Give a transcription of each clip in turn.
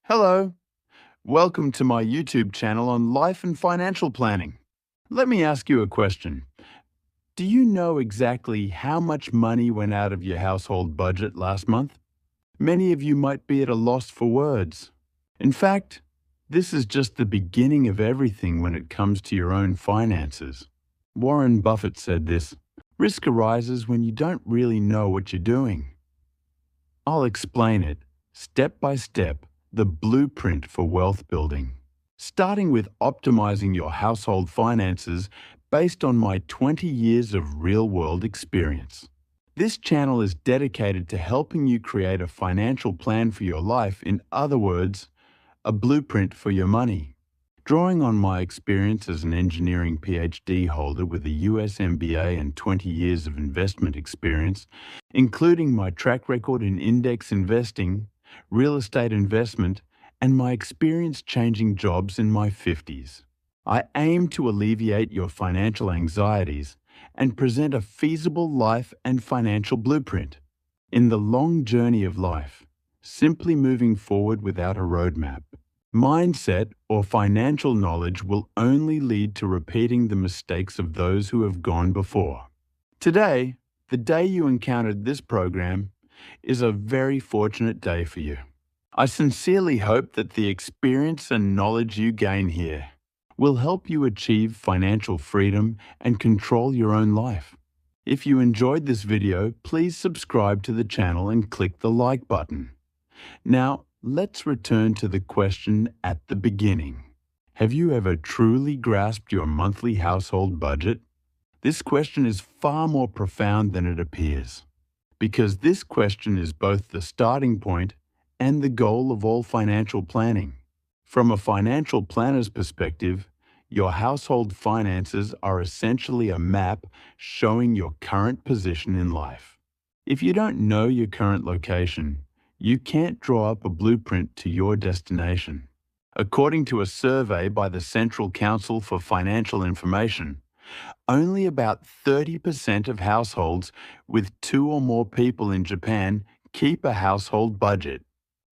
Hello, welcome to my YouTube channel on life and financial planning. Let me ask you a question. Do you know exactly how much money went out of your household budget last month? Many of you might be at a loss for words. In fact, this is just the beginning of everything when it comes to your own finances. Warren Buffett said this, "Risk arises when you don't really know what you're doing." I'll explain it, step by step, the blueprint for wealth building. Starting with optimizing your household finances based on my 20 years of real-world experience. This channel is dedicated to helping you create a financial plan for your life, in other words, a blueprint for your money. Drawing on my experience as an engineering Ph.D. holder with a US MBA and 20 years of investment experience, including my track record in index investing, real estate investment, and my experience changing jobs in my 50s. I aim to alleviate your financial anxieties and present a feasible life and financial blueprint. In the long journey of life, simply moving forward without a roadmap, mindset or financial knowledge will only lead to repeating the mistakes of those who have gone before. Today, the day you encountered this program, is a very fortunate day for you. I sincerely hope that the experience and knowledge you gain here will help you achieve financial freedom and control your own life. If you enjoyed this video, please subscribe to the channel and click the like button. Now, let's return to the question at the beginning. Have you ever truly grasped your monthly household budget? This question is far more profound than it appears, because this question is both the starting point and the goal of all financial planning. From a financial planner's perspective, your household finances are essentially a map showing your current position in life. If you don't know your current location, you can't draw up a blueprint to your destination. According to a survey by the Central Council for Financial Information, only about 30% of households with 2 or more people in Japan keep a household budget.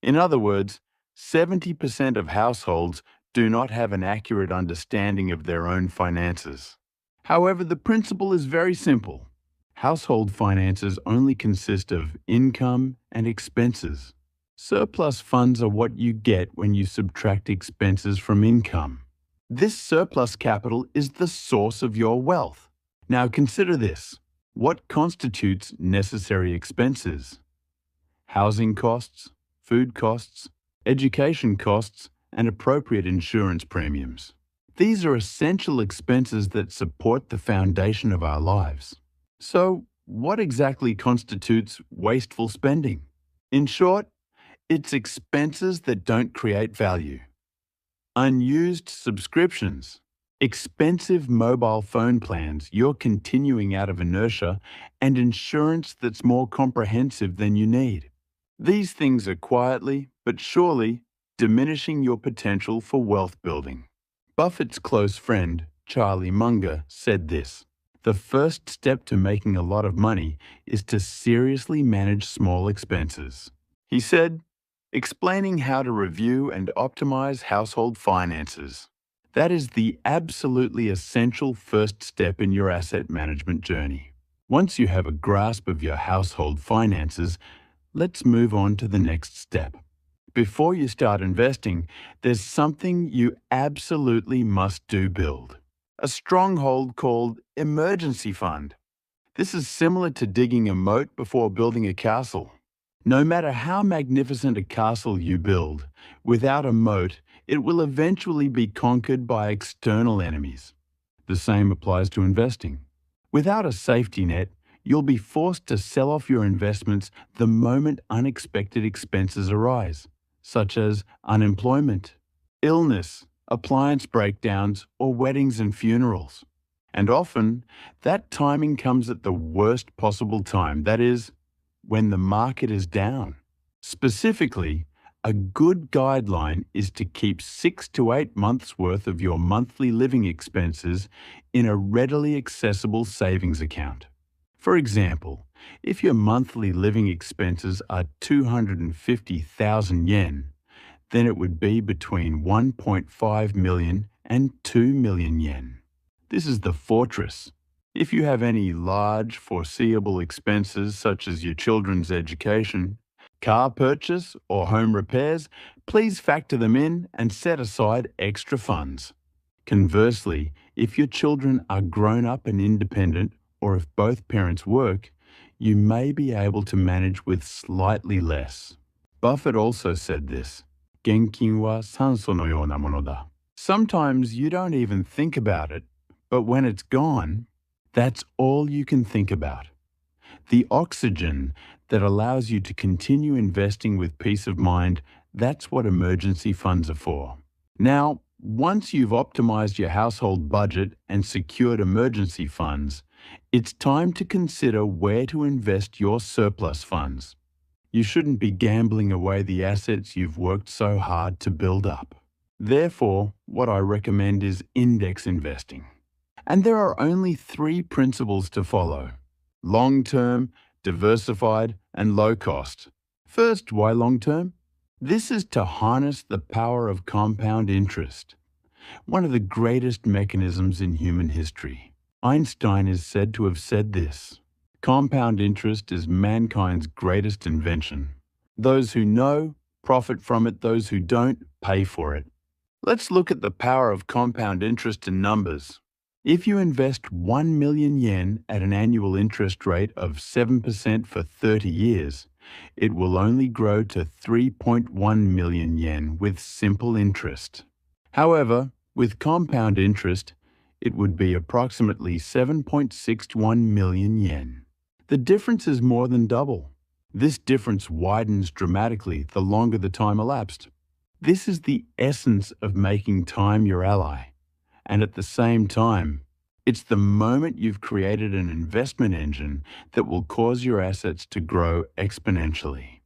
In other words, 70% of households do not have an accurate understanding of their own finances. However, the principle is very simple. Household finances only consist of income and expenses. Surplus funds are what you get when you subtract expenses from income. This surplus capital is the source of your wealth. Now consider this. What constitutes necessary expenses? Housing costs, food costs, education costs, and appropriate insurance premiums. These are essential expenses that support the foundation of our lives. So, what exactly constitutes wasteful spending? In short, it's expenses that don't create value. Unused subscriptions, expensive mobile phone plans you're continuing out of inertia, and insurance that's more comprehensive than you need. These things are quietly, but surely, diminishing your potential for wealth building. Buffett's close friend, Charlie Munger, said this, "The first step to making a lot of money is to seriously manage small expenses." He said, explaining how to review and optimize household finances. That is the absolutely essential first step in your asset management journey. Once you have a grasp of your household finances, let's move on to the next step. Before you start investing, there's something you absolutely must build. A stronghold called emergency fund. This is similar to digging a moat before building a castle. No matter how magnificent a castle you build, without a moat, it will eventually be conquered by external enemies. The same applies to investing. Without a safety net, you'll be forced to sell off your investments the moment unexpected expenses arise, such as unemployment, illness, appliance breakdowns, or weddings and funerals. And often, that timing comes at the worst possible time, that is, when the market is down. Specifically, a good guideline is to keep 6 to 8 months' worth of your monthly living expenses in a readily accessible savings account. For example, if your monthly living expenses are 250,000 yen, then it would be between 1.5 million and 2 million yen. This is the fortress. If you have any large, foreseeable expenses such as your children's education, car purchase, or home repairs, please factor them in and set aside extra funds. Conversely, if your children are grown up and independent, or if both parents work, you may be able to manage with slightly less. Buffett also said this, "Genkin wa sanso no you na mono da." Sometimes you don't even think about it, but when it's gone, that's all you can think about. The oxygen that allows you to continue investing with peace of mind, that's what emergency funds are for. Now, once you've optimized your household budget and secured emergency funds, it's time to consider where to invest your surplus funds. You shouldn't be gambling away the assets you've worked so hard to build up. Therefore, what I recommend is index investing. And there are only 3 principles to follow: long-term, diversified, and low-cost. First, why long-term? This is to harness the power of compound interest, one of the greatest mechanisms in human history. Einstein is said to have said this, "Compound interest is mankind's greatest invention. Those who know profit from it, those who don't pay for it." Let's look at the power of compound interest in numbers. If you invest 1 million yen at an annual interest rate of 7% for 30 years, it will only grow to 3.1 million yen with simple interest. However, with compound interest, it would be approximately 7.61 million yen. The difference is more than double. This difference widens dramatically the longer the time elapsed. This is the essence of making time your ally. And at the same time, it's the moment you've created an investment engine that will cause your assets to grow exponentially.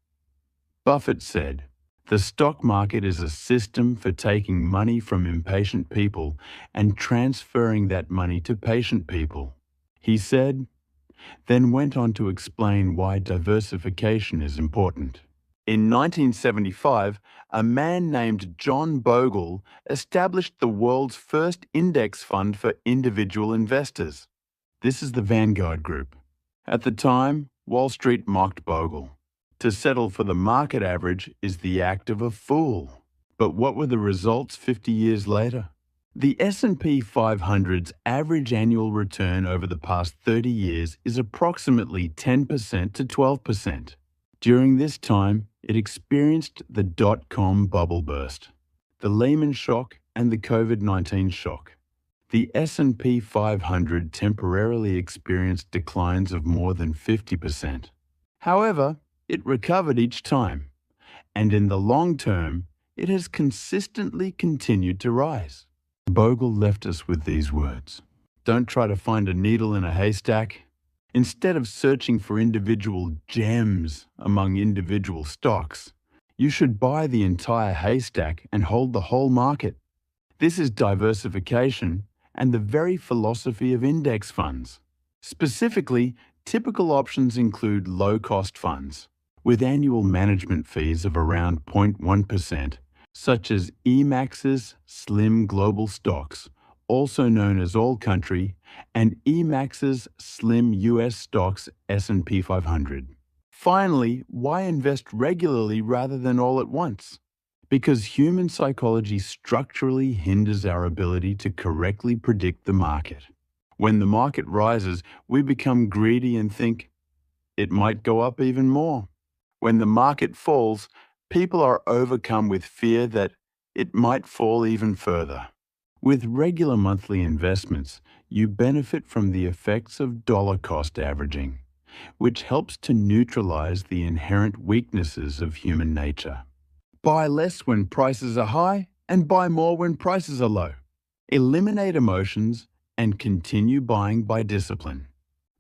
Buffett said, "The stock market is a system for taking money from impatient people and transferring that money to patient people." He said, then went on to explain why diversification is important. In 1975, a man named John Bogle established the world's first index fund for individual investors. This is the Vanguard Group. At the time, Wall Street mocked Bogle. To settle for the market average is the act of a fool. But what were the results 50 years later? The S&P 500's average annual return over the past 30 years is approximately 10% to 12%. During this time, it experienced the dot-com bubble burst, the Lehman shock, and the COVID-19 shock. The S&P 500 temporarily experienced declines of more than 50%. However, it recovered each time, and in the long term, it has consistently continued to rise. Bogle left us with these words, "Don't try to find a needle in a haystack. Instead of searching for individual gems among individual stocks, you should buy the entire haystack and hold the whole market." This is diversification and the very philosophy of index funds. Specifically, typical options include low-cost funds, with annual management fees of around 0.1%, such as EMAX's Slim Global Stocks, also known as All Country, and EMAX's Slim US Stocks S&P 500. Finally, why invest regularly rather than all at once? Because human psychology structurally hinders our ability to correctly predict the market. When the market rises, we become greedy and think, it might go up even more. When the market falls, people are overcome with fear that it might fall even further. With regular monthly investments, you benefit from the effects of dollar cost averaging, which helps to neutralize the inherent weaknesses of human nature. Buy less when prices are high and buy more when prices are low. Eliminate emotions and continue buying by discipline.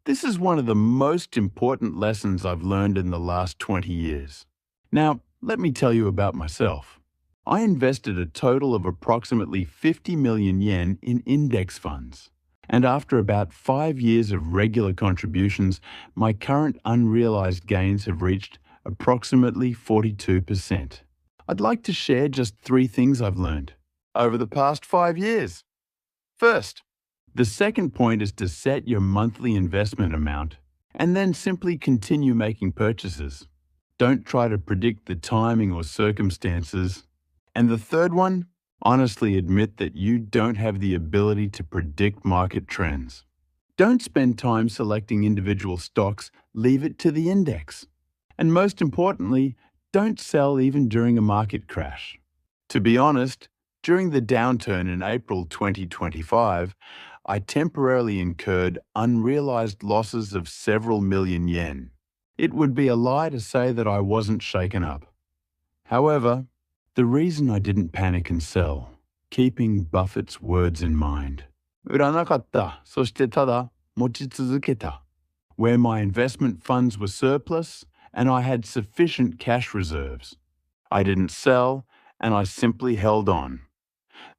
This is one of the most important lessons I've learned in the last 20 years. Now, let me tell you about myself. I invested a total of approximately 50 million yen in index funds. And after about 5 years of regular contributions, my current unrealized gains have reached approximately 42%. I'd like to share just 3 things I've learned over the past 5 years. First, the second point is to set your monthly investment amount and then simply continue making purchases. Don't try to predict the timing or circumstances. And the third one, honestly admit that you don't have the ability to predict market trends. Don't spend time selecting individual stocks, leave it to the index. And most importantly, don't sell even during a market crash. To be honest, during the downturn in April 2025, I temporarily incurred unrealized losses of several million yen. It would be a lie to say that I wasn't shaken up. However, the reason I didn't panic and sell, keeping Buffett's words in mind, 売らなかった、そしてただ持ち続けた, where my investment funds were surplus and I had sufficient cash reserves. I didn't sell and I simply held on.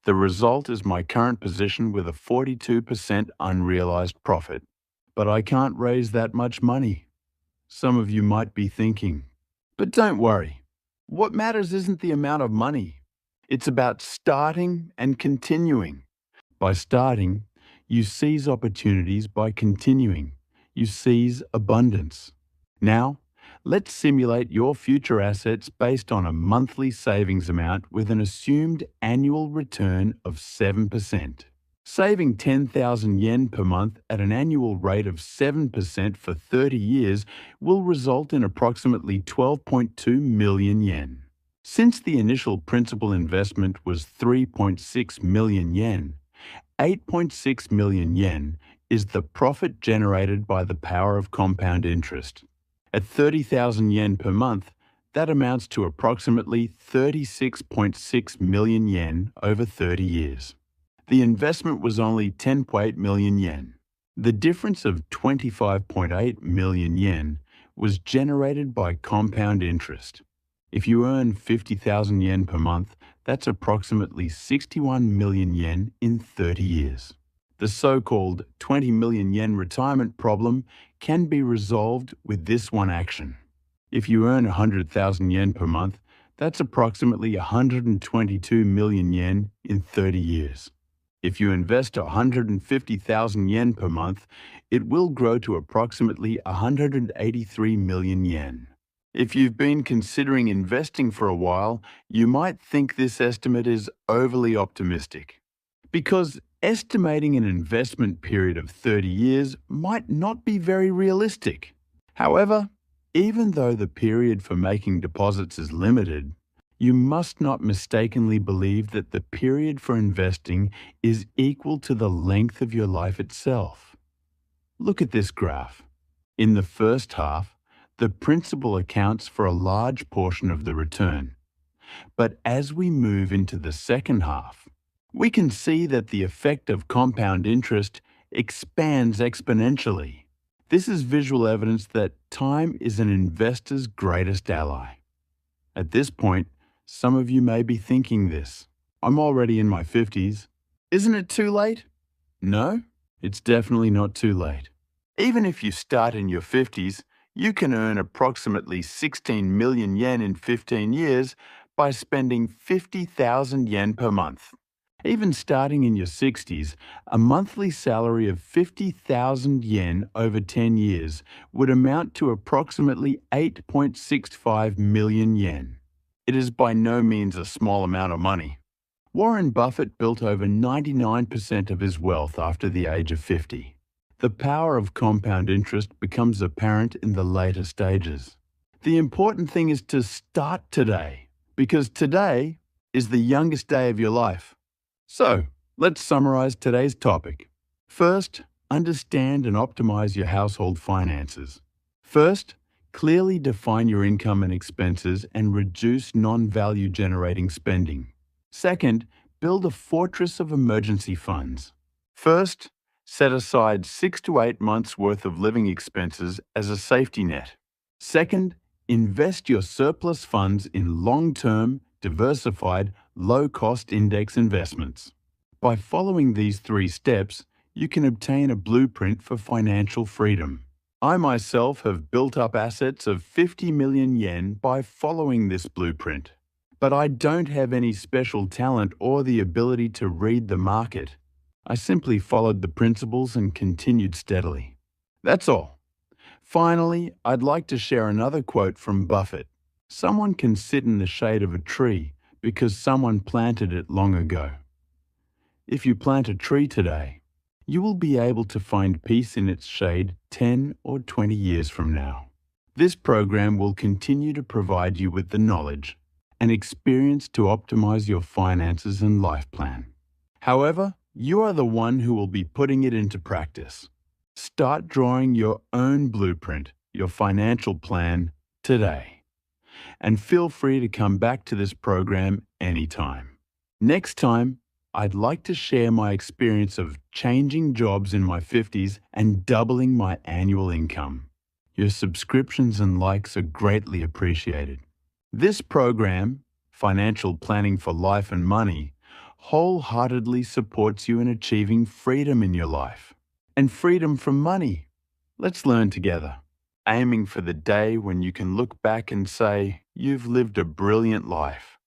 The result is my current position with a 42% unrealized profit. But I can't raise that much money. Some of you might be thinking. But don't worry. What matters isn't the amount of money. It's about starting and continuing. By starting, you seize opportunities. By continuing, you seize abundance. Now, let's simulate your future assets based on a monthly savings amount with an assumed annual return of 7%. Saving 10,000 yen per month at an annual rate of 7% for 30 years will result in approximately 12.2 million yen. Since the initial principal investment was 3.6 million yen, 8.6 million yen is the profit generated by the power of compound interest. At 30,000 yen per month, that amounts to approximately 36.6 million yen over 30 years. The investment was only 10.8 million yen. The difference of 25.8 million yen was generated by compound interest. If you earn 50,000 yen per month, that's approximately 61 million yen in 30 years. The so-called 20 million yen retirement problem can be resolved with this one action. If you earn 100,000 yen per month, that's approximately 122 million yen in 30 years. If you invest 150,000 yen per month, it will grow to approximately 183 million yen. If you've been considering investing for a while, you might think this estimate is overly optimistic. Because estimating an investment period of 30 years might not be very realistic. However, even though the period for making deposits is limited, you must not mistakenly believe that the period for investing is equal to the length of your life itself. Look at this graph. In the first half, the principal accounts for a large portion of the return. But as we move into the second half, we can see that the effect of compound interest expands exponentially. This is visual evidence that time is an investor's greatest ally. At this point, some of you may be thinking this. I'm already in my 50s. Isn't it too late? No, it's definitely not too late. Even if you start in your 50s, you can earn approximately 16 million yen in 15 years by spending 50,000 yen per month. Even starting in your 60s, a monthly salary of 50,000 yen over 10 years would amount to approximately 8.65 million yen. It is by no means a small amount of money. Warren Buffett built over 99% of his wealth after the age of 50. The power of compound interest becomes apparent in the later stages. The important thing is to start today, because today is the youngest day of your life. So, let's summarize today's topic. First, understand and optimize your household finances. First, clearly define your income and expenses and reduce non-value generating spending. Second, build a fortress of emergency funds. First, set aside 6 to 8 months' worth of living expenses as a safety net. Second, invest your surplus funds in long-term, diversified, low-cost index investments. By following these 3 steps, you can obtain a blueprint for financial freedom. I myself have built up assets of 50 million yen by following this blueprint. But I don't have any special talent or the ability to read the market. I simply followed the principles and continued steadily. That's all. Finally, I'd like to share another quote from Buffett. Someone can sit in the shade of a tree because someone planted it long ago. If you plant a tree today, you will be able to find peace in its shade 10 or 20 years from now. This program will continue to provide you with the knowledge and experience to optimize your finances and life plan. However, you are the one who will be putting it into practice. Start drawing your own blueprint, your financial plan, today. And feel free to come back to this program anytime. Next time, I'd like to share my experience of changing jobs in my 50s and doubling my annual income. Your subscriptions and likes are greatly appreciated. This program, Financial Planning for Life and Money, wholeheartedly supports you in achieving freedom in your life. And freedom from money. Let's learn together, aiming for the day when you can look back and say, you've lived a brilliant life.